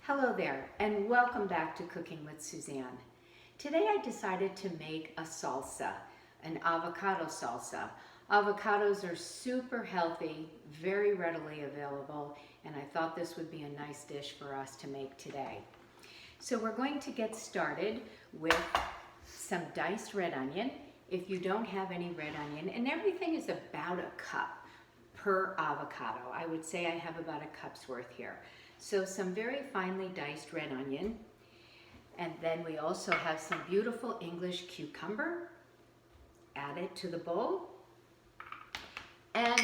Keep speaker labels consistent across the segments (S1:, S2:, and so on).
S1: Hello there, and welcome back to Cooking with Suzanne. Today I decided to make a salsa, an avocado salsa. Avocados are super healthy, very readily available, and I thought this would be a nice dish for us to make today. So we're going to get started with some diced red onion. If you don't have any red onion, and everything is about a cup per avocado. I would say I have about a cup's worth here. So some very finely diced red onion, and then we also have some beautiful English cucumber. Add it to the bowl, and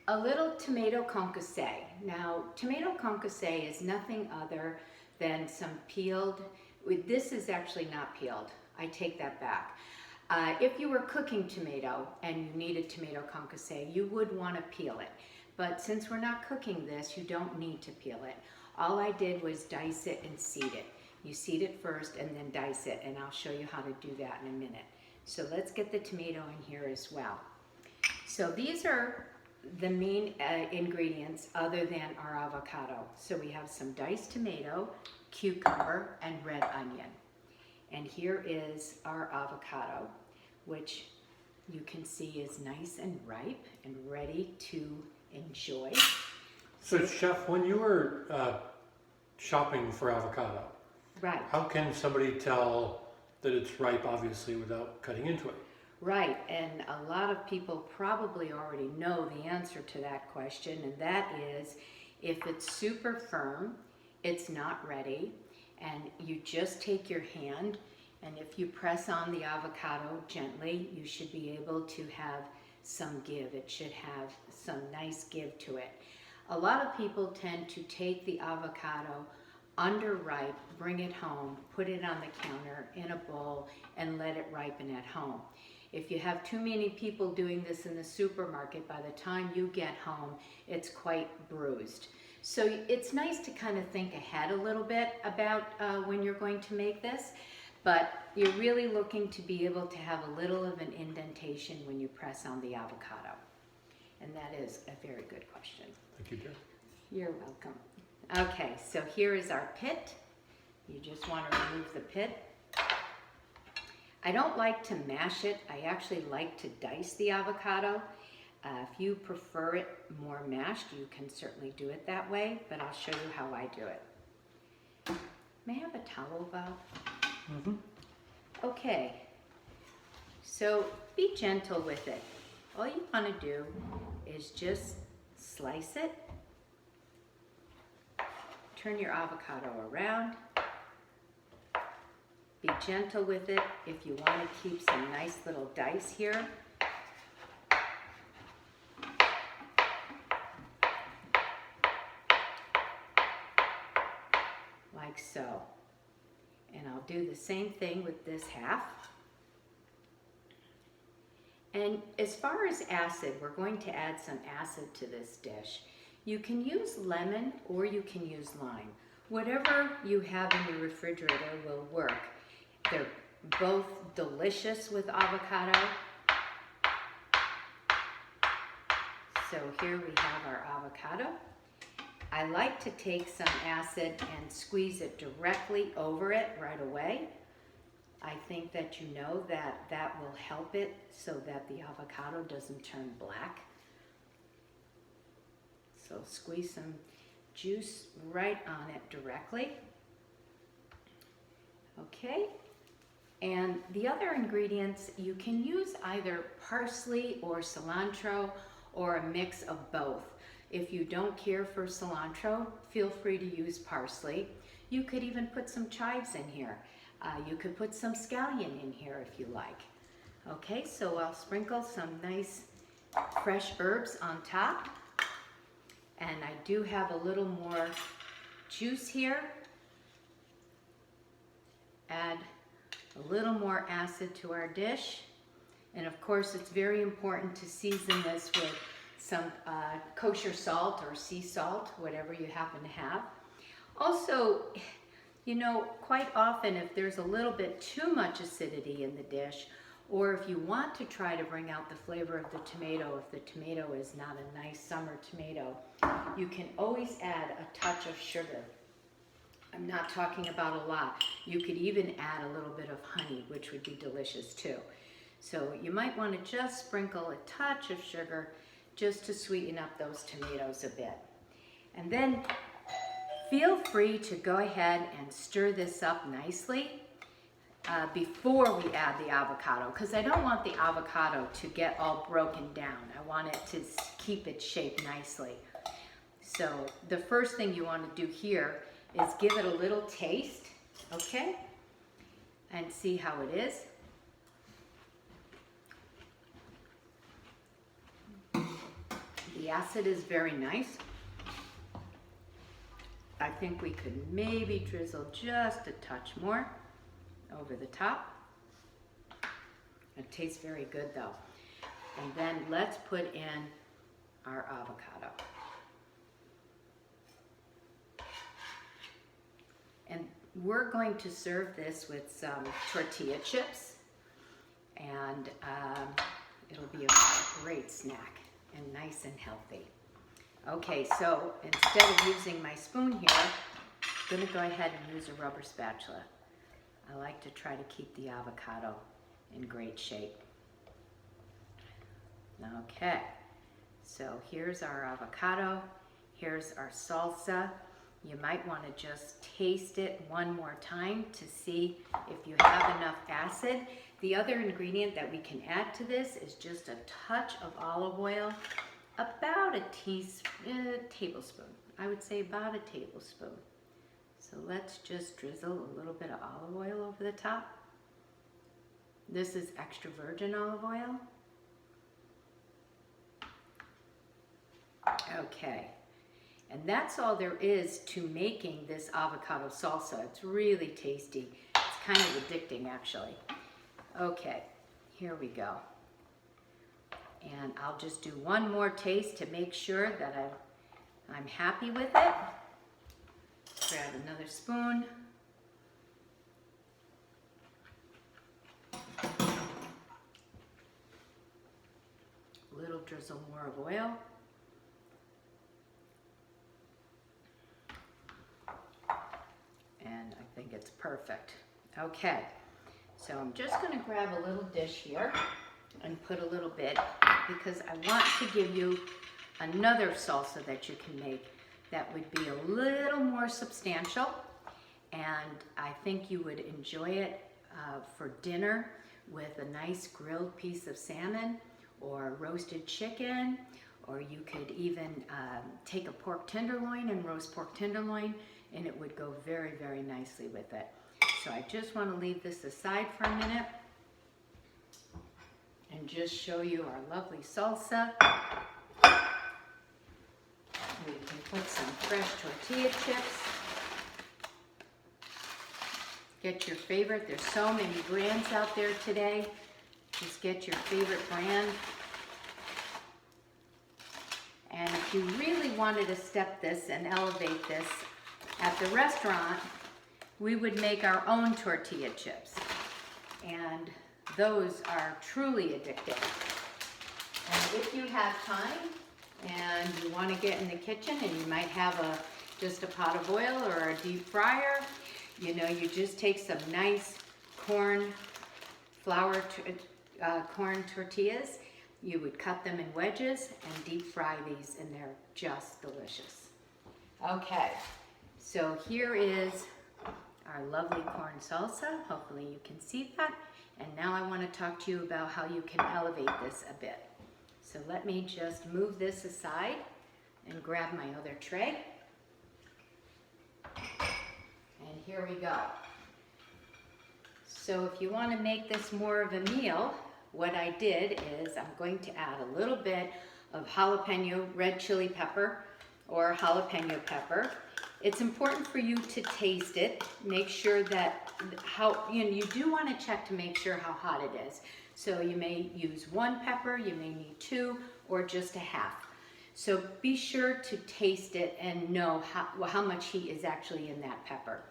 S1: a little tomato concasse. Now, tomato concasse is nothing other than some peeled, this is actually not peeled, I take that back. If you were cooking tomato and you needed tomato concasse, you would want to peel it. But since we're not cooking this, you don't need to peel it. All I did was dice it and seed it. You seed it first and then dice it, and I'll show you how to do that in a minute. So let's get the tomato in here as well. So these are the main ingredients other than our avocado. So we have some diced tomato, cucumber, and red onion. And here is our avocado, which you can see is nice and ripe and ready to enjoy.
S2: So Chef, when you were shopping for avocado,
S1: right,
S2: how can somebody tell that it's ripe, obviously, without cutting into it?
S1: Right, and a lot of people probably already know the answer to that question, and that is if it's super firm, it's not ready, and you just take your hand, and if you press on the avocado gently, you should be able to have some give. It should have some nice give to it. A lot of people tend to take the avocado underripe, bring it home, put it on the counter in a bowl, and let it ripen at home. If you have too many people doing this in the supermarket, by the time you get home, it's quite bruised. So it's nice to kind of think ahead a little bit about when you're going to make this, but you're really looking to be able to have a little of an indentation when you press on the avocado. And that is a very good question.
S2: Thank you, dear.
S1: You're welcome. Okay, so here is our pit. You just want to remove the pit. I don't like to mash it. I actually like to dice the avocado. If you prefer it more mashed, you can certainly do it that way, but I'll show you how I do it. May I have a towel, Bob?
S2: Mm-hmm.
S1: Okay, so be gentle with it. All you want to do is just slice it, turn your avocado around, be gentle with it. If you want to keep some nice little dice here, like so. And I'll do the same thing with this half. And as far as acid, we're going to add some acid to this dish. You can use lemon or you can use lime. Whatever you have in your refrigerator will work. They're both delicious with avocado. So here we have our avocado. I like to take some acid and squeeze it directly over it right away. I think that you know that that will help it so that the avocado doesn't turn black. So squeeze some juice right on it directly. Okay, and the other ingredients, you can use either parsley or cilantro or a mix of both. If you don't care for cilantro, feel free to use parsley. You could even put some chives in here. You could put some scallion in here if you like. Okay, so I'll sprinkle some nice fresh herbs on top. And I do have a little more juice here. Add a little more acid to our dish. And of course, it's very important to season this with some kosher salt or sea salt, whatever you happen to have. Also, you know, quite often if there's a little bit too much acidity in the dish, or if you want to try to bring out the flavor of the tomato, if the tomato is not a nice summer tomato, you can always add a touch of sugar. I'm not talking about a lot. You could even add a little bit of honey, which would be delicious too. So you might want to just sprinkle a touch of sugar just to sweeten up those tomatoes a bit. And then feel free to go ahead and stir this up nicely before we add the avocado, because I don't want the avocado to get all broken down. I want it to keep its shape nicely. So the first thing you want to do here is give it a little taste, okay? And see how it is. The acid is very nice. I think we could maybe drizzle just a touch more over the top. It tastes very good though. And then let's put in our avocado. And we're going to serve this with some tortilla chips, and it'll be a great snack and nice and healthy. Okay, so instead of using my spoon here, I'm going to go ahead and use a rubber spatula. I like to try to keep the avocado in great shape. Okay, so here's our avocado, here's our salsa. You might want to just taste it one more time to see if you have enough acid. The other ingredient that we can add to this is just a touch of olive oil, about a tablespoon. I would say about a tablespoon. So let's just drizzle a little bit of olive oil over the top. This is extra virgin olive oil. Okay. And that's all there is to making this avocado salsa. It's really tasty. It's kind of addicting, actually. Okay, here we go. And I'll just do one more taste to make sure that I'm happy with it. Grab another spoon. A little drizzle more of oil. And I think it's perfect. Okay, so I'm just going to grab a little dish here and put a little bit, because I want to give you another salsa that you can make that would be a little more substantial, and I think you would enjoy it for dinner with a nice grilled piece of salmon or roasted chicken, or you could even take a pork tenderloin and roast pork tenderloin, and it would go very, very nicely with it. So I just want to leave this aside for a minute and just show you our lovely salsa. We can put some fresh tortilla chips. Get your favorite. There's so many brands out there today. Just get your favorite brand. And if you really wanted to step this and elevate this, at the restaurant, we would make our own tortilla chips. And those are truly addictive. And if you have time and you want to get in the kitchen and you might have just a pot of oil or a deep fryer, you know, you just take some nice corn tortillas. You would cut them in wedges and deep fry these, and they're just delicious. Okay, so here is our lovely corn salsa. Hopefully you can see that. And now I want to talk to you about how you can elevate this a bit. So let me just move this aside and grab my other tray. And here we go. So if you want to make this more of a meal, what I did is I'm going to add a little bit of jalapeno red chili pepper or jalapeno pepper. It's important for you to taste it. Make sure that you do want to check to make sure how hot it is. So you may use one pepper, you may need two, or just a half. So be sure to taste it and know how much heat is actually in that pepper.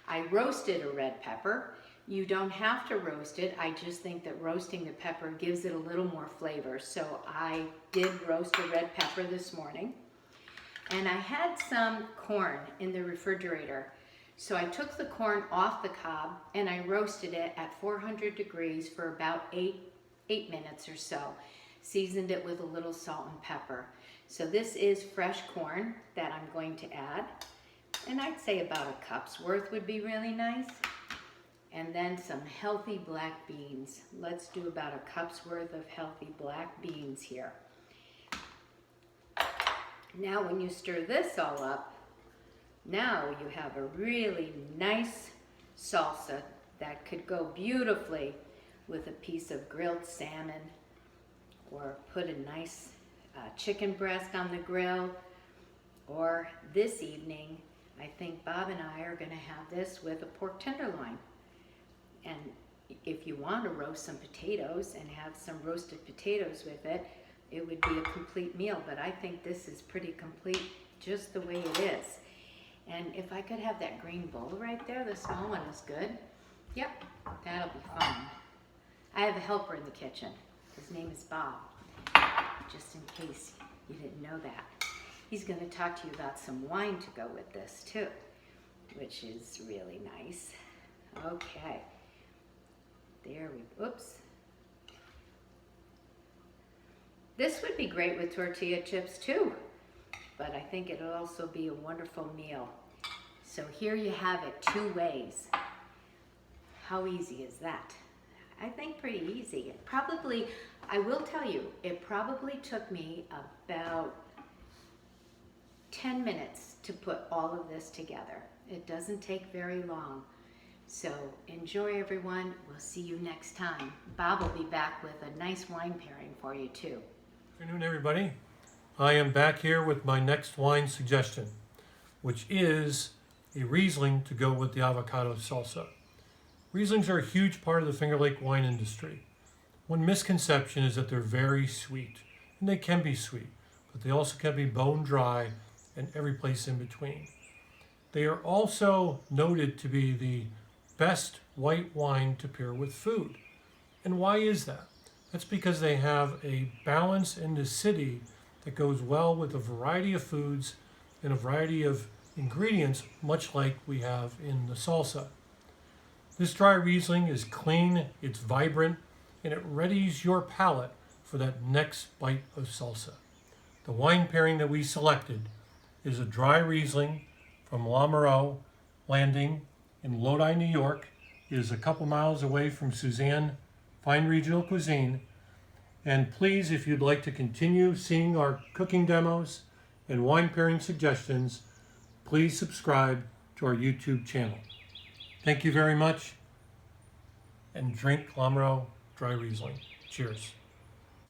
S1: I roasted a red pepper. You don't have to roast it. I just think that roasting the pepper gives it a little more flavor. So I did roast a red pepper this morning. And I had some corn in the refrigerator So I took the corn off the cob and I roasted it at 400 degrees for about 8 minutes or so. Seasoned it with a little salt and pepper. So this is fresh corn that I'm going to add. And I'd say about a cup's worth would be really nice. And then some healthy black beans. Let's do about a cup's worth of healthy black beans here. Now when you stir this all up, now you have a really nice salsa that could go beautifully with a piece of grilled salmon, or put a nice chicken breast on the grill. Or this evening, I think Bob and I are going to have this with a pork tenderloin. And if you want to roast some potatoes and have some roasted potatoes with it, it would be a complete meal. But I think this is pretty complete just the way it is. And if I could have that green bowl right there, the small one is good. Yep, that'll be fun. I have a helper in the kitchen. His name is Bob, just in case you didn't know that. He's going to talk to you about some wine to go with this too, which is really nice. Okay. Oops. This would be great with tortilla chips too, but I think it'll also be a wonderful meal. So here you have it, 2 ways. How easy is that? I think pretty easy. I will tell you, it probably took me about 10 minutes to put all of this together. It doesn't take very long. So enjoy, everyone. We'll see you next time. Bob will be back with a nice wine pairing for you too.
S2: Good afternoon, everybody. I am back here with my next wine suggestion, which is a Riesling to go with the avocado salsa. Rieslings are a huge part of the Finger Lake wine industry. One misconception is that they're very sweet, and they can be sweet, but they also can be bone dry and every place in between. They are also noted to be the best white wine to pair with food. And why is that? That's because they have a balance in the acidity that goes well with a variety of foods and a variety of ingredients, much like we have in the salsa. This dry Riesling is clean, it's vibrant, and it readies your palate for that next bite of salsa. The wine pairing that we selected is a dry Riesling from Lamoreaux Landing in Lodi, New York. It is a couple miles away from Suzanne Fine Regional Cuisine. And please, if you'd like to continue seeing our cooking demos and wine pairing suggestions, please subscribe to our YouTube channel. Thank you very much, and drink Lamoreaux Dry Riesling. Cheers.